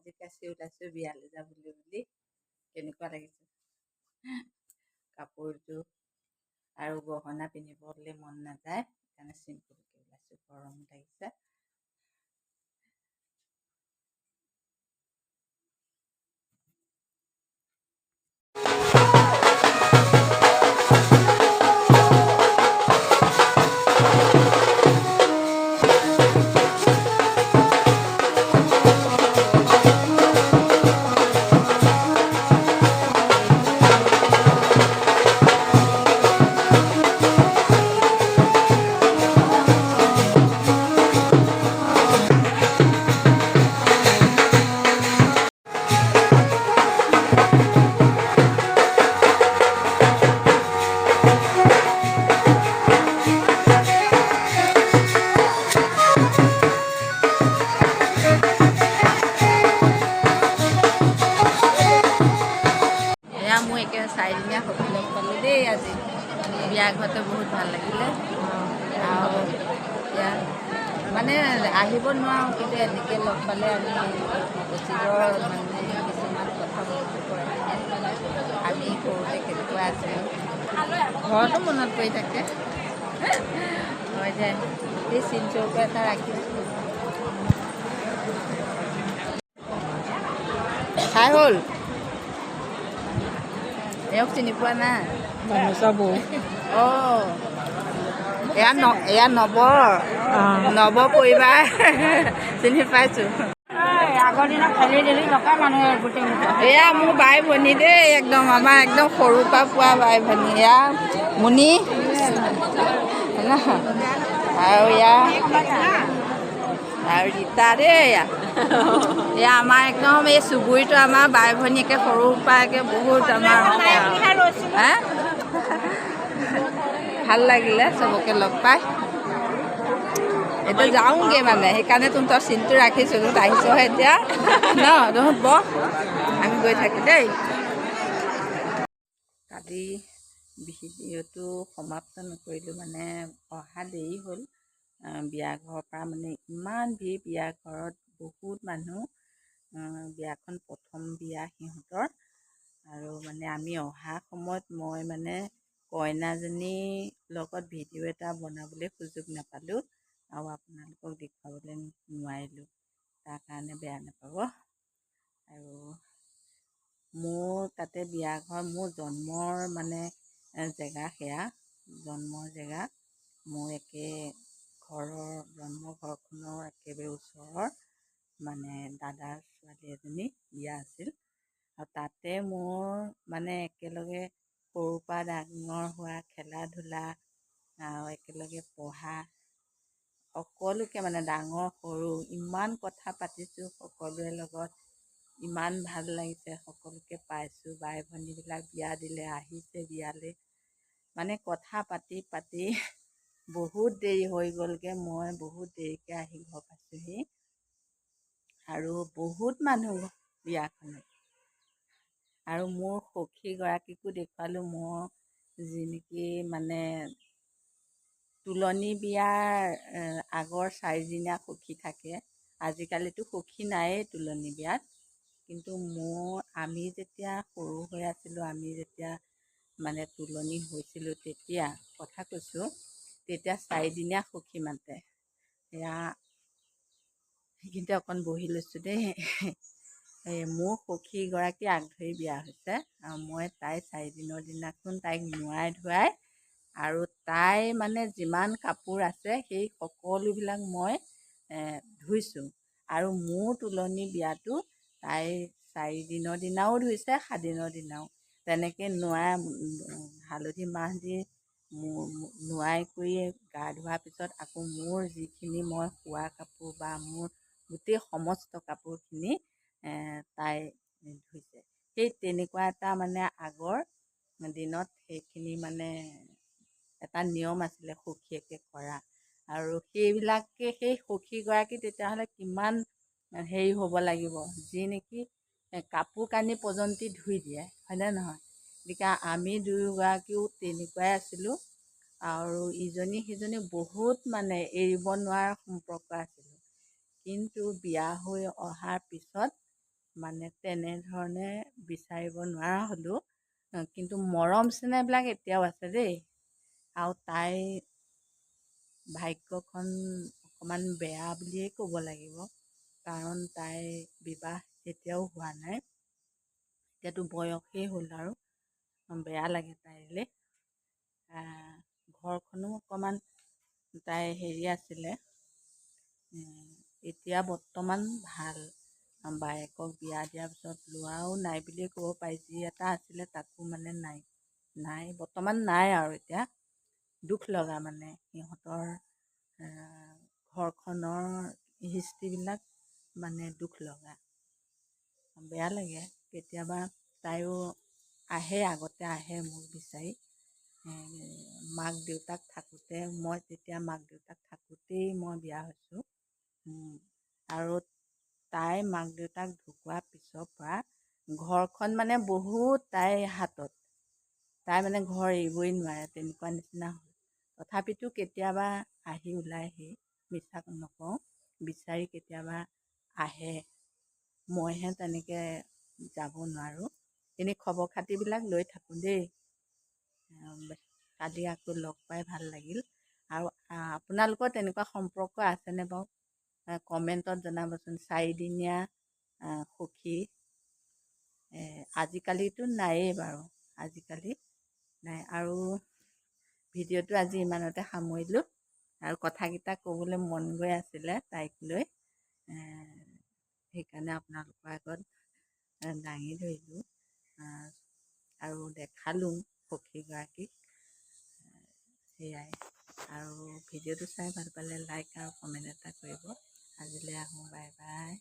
সাজি কাচি ওলাইছোঁ বিয়ালৈ যাবলৈ বুলি। কেনেকুৱা লাগিছে কাপোৰযোৰ আৰু গহনা পিন্ধিবলৈ মন নাযায়, সেইকাৰণে চিম্পুলকৈ ওলাইছোঁ। গৰম লাগিছে। এয়া মোৰ একেবাৰে 4দিনীয়া সখী লগ পালোঁ দেই আজি। বিয়া ঘৰতে বহুত ভাল লাগিলে। আৰু এতিয়া মানে আহিব নোৱাৰোঁ, কিন্তু এনেকৈ লগ পালে আমি অতীজৰ মানে কিছুমান কথা মনত পৰে। আমি সৰুতে কেনেকুৱা আছিলোঁ, ঘৰতো মনত পৰি থাকে। হয় যে এই চিনচৌকো এটা ৰাখিছোঁ। খাই হ'ল এওক চিনি পোৱা নাই? অঁ, এয়া নৱ পৰিবাৰ চিনি পাইছোঁ। আগৰ দিনত খেলি ধেলি থকা মানুহে গোটেই এয়া মোৰ বাই ভনী দেই, একদম আমাৰ একদম সৰুৰ পৰা পোৱা বাই ভনী। এয়া মুনি আৰু এয়া আৰু ৰীতা দেই। এয়া আমাৰ একদম এই চুবুৰীটো আমাৰ বাই ভনীকে সৰুৰ পৰা একে বহুত আমাৰ ভাল লাগিলে চবকে লগ পাই। এতিয়া যাওঁগৈ মানে, সেইকাৰণে তহঁতৰ চিনটো ৰাখিছোঁ। তহঁত আহিছহে এতিয়া ন, তহঁত বহ, আমি গৈ থাকোঁ দেই। কালি ভিডিঅ'টো সমাপ্ত নকৰিলোঁ, মানে অহা দেৰি হ'ল। বিয়া ঘৰৰ পৰা মানে ইমান ভিৰ, বিয়া ঘৰত বহুত মানুহ। বিয়াখন প্ৰথম বিয়া সিহঁতৰ। আৰু মানে আমি অহা সময়ত মই মানে কইনাজনীৰ লগত ভিডিঅ' এটা বনাবলৈ সুযোগ নাপালোঁ আৰু আপোনালোকক দেখুৱাবলৈ নোৱাৰিলোঁ। তাৰ কাৰণে বেয়া নাপাব। আৰু মোৰ তাতে বিয়া ঘৰ, মোৰ জন্মৰ মানে জেগা সেয়া, জন্মৰ জেগা। মোৰ ঘৰৰ জন্ম ঘৰখনৰ একেবাৰে ওচৰৰ মানে দাদাৰ ছোৱালী এজনী বিয়া আছিল। আৰু তাতে মোৰ মানে একেলগে সৰুৰ পৰা ডাঙৰ হোৱা, খেলা ধূলা আৰু একেলগে পঢ়া, সকলোকে মানে ডাঙৰ সৰু ইমান কথা পাতিছোঁ সকলোৰে লগত। ইমান ভাল লাগিছে, সকলোকে পাইছোঁ। বাই ভনীবিলাক বিয়া দিলে, আহিছে বিয়ালৈ। মানে কথা পাতি পাতি বহুত দেৰি হৈ গ'লগৈ। মই বহুত দেৰিকৈ আহি ঘৰ পাইছোঁহি। আৰু বহুত মানুহ বিয়াখনত। আৰু মোৰ সখীগৰাকীকো দেখুৱালোঁ। মোৰ যি নেকি মানে তুলনি বিয়াৰ আগৰ 4দিনীয়া সখী থাকে, আজিকালিতো সখী নায়েই তুলনি বিয়াত। কিন্তু আমি যেতিয়া সৰু হৈ আছিলোঁ, আমি যেতিয়া মানে তুলনি হৈছিলোঁ, তেতিয়া কথা কৈছোঁ, তেতিয়া 4দিনীয়া সখী মাতে। এয়া সেইখিনিতে অকণ বহি লৈছোঁ দেই। মোৰ সখীগৰাকী আগ ধৰি বিয়া হৈছে। মই তাই 4দিনৰ দিনাখন তাইক নোৱাই ধুৱাই, আৰু তাই মানে যিমান কাপোৰ আছে সেই সকলোবিলাক মই ধুইছোঁ। আৰু মোৰ তুলনি বিয়াটো তাই 4দিনৰ দিনাও ধুইছে, 7দিনৰ দিনাও। তেনেকৈ নোৱাই হালধি মাহ দি নোৱাই কৰি গা ধোৱাৰ পিছত আকৌ মোৰ যিখিনি মই শোৱা কাপোৰ বা মোৰ গোটেই সমস্ত কাপোৰখিনি তাই ধুইছে। সেই তেনেকুৱা এটা মানে আগৰ দিনত সেইখিনি মানে এটা নিয়ম আছিলে সখীয়েকে কৰা। আৰু সেইবিলাকে সেই সখীগৰাকী তেতিয়াহ'লে কিমান হেৰি হ'ব লাগিব, যি নেকি কাপোৰ কানি পৰ্যন্ত ধুই দিয়ে, হয়নে নহয়? গতিকে আমি দুয়োগৰাকীও তেনেকুৱাই আছিলোঁ। আৰু ইজনী সিজনী বহুত মানে এৰিব নোৱাৰা সম্পৰ্ক আছিলোঁ। কিন্তু বিয়া হৈ অহাৰ পিছত মানে তেনেধৰণে বিচাৰিব নোৱাৰা হ'লোঁ। কিন্তু মৰম চেনেহবিলাক এতিয়াও আছে দেই। আৰু তাইৰ ভাগ্যখন অকণমান বেয়া বুলিয়েই ক'ব লাগিব, কাৰণ তাইৰ বিবাহ এতিয়াও হোৱা নাই। এতিয়াতো বয়সেই হ'ল আৰু বেয়া লাগে তাইলৈ। ঘৰখনো অকণমান তাই হেৰি আছিলে, এতিয়া বৰ্তমান ভাল। বায়েকক বিয়া দিয়াৰ পিছত ল'ৰাও নাই বুলিয়ে ক'ব পাৰি। যি এটা আছিলে তাকো মানে নাই বৰ্তমান নাই আৰু এতিয়া। দুখ লগা মানে সিহঁতৰ ঘৰখনৰ হিষ্ট্ৰীবিলাক মানে দুখ লগা। বেয়া লাগে কেতিয়াবা। তাইও আহে, আগতে আহে মোক বিচাৰি। মাক দেউতাক থাকোঁতে, মই তেতিয়া মাক দেউতাক থাকোঁতেই মই বিয়া হৈছোঁ। আৰু তাই মাক দেউতাক ঢুকোৱাৰ পিছৰ পৰা ঘৰখন মানে বহুত তাইৰ হাতত। তাই মানে ঘৰ এৰিবই নোৱাৰে, তেনেকুৱা নিচিনা হ'ল। তথাপিতো কেতিয়াবা আহি ওলাইহি, মিছা নকওঁ, বিচাৰি কেতিয়াবা আহে। মইহে তেনেকৈ যাব নোৱাৰোঁ। এনেই খবৰ খাতিবিলাক লৈ থাকোঁ দেই। কালি আকৌ লগ পাই ভাল লাগিল। আৰু আপোনালোকৰ তেনেকুৱা সম্পৰ্ক আছেনে বাৰু? কমেণ্টত জনাবচোন। চাৰিদিনীয়া সখী আজিকালিতো নায়েই বাৰু, আজিকালি নাই। আৰু ভিডিঅ'টো আজি ইমানতে সামৰিলোঁ। আৰু কথাকেইটা ক'বলৈ মন গৈ আছিলে তাইক লৈ, সেইকাৰণে আপোনালোকৰ আগত দাঙি ধৰিলোঁ আৰু দেখালোঁ সখীগৰাকীক। সেয়াই। আৰু ভিডিঅ'টো চাই ভাল পালে লাইক আৰু কমেণ্ট এটা কৰিব। আজিলৈ আহোঁ, বাই বাই।